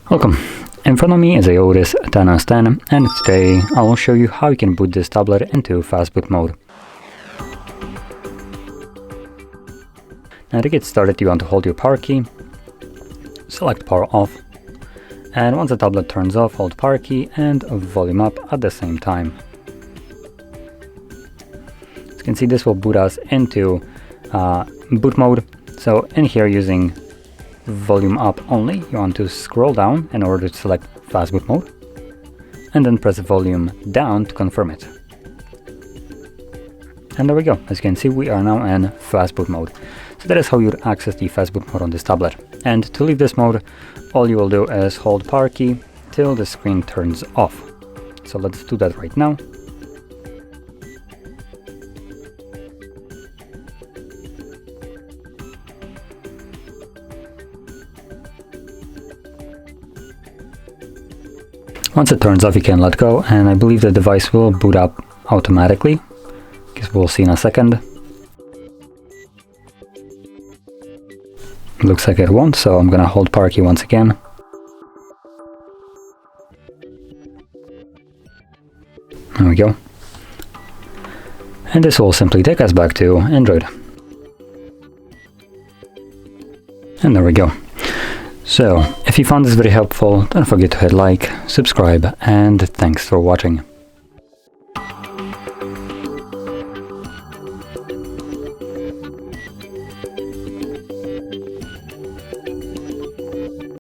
Welcome. In front of me is a ODYS Thanos 10, and today I will show you how you can boot this tablet into Fastboot mode. Now to get started, you want to hold your power key, select power off, and once the tablet turns off, hold power key and volume up at the same time. As you can see, this will boot us into boot mode. So in here, using volume up only, you want to scroll down in order to select Fastboot mode, and then press volume down to confirm it. And there we go. As you can see, we are now in Fastboot mode. So that is how you would access the Fastboot mode on this tablet. And to leave this mode, all you will do is hold power key till the screen turns off. So let's do that right now. Once it turns off, you can let go, and I believe the device will boot up automatically, because we'll see in a second. Looks like it won't, so I'm gonna hold power key once again. There we go. And this will simply take us back to Android. And there we go. So, if you found this very helpful, don't forget to hit like, subscribe, and thanks for watching.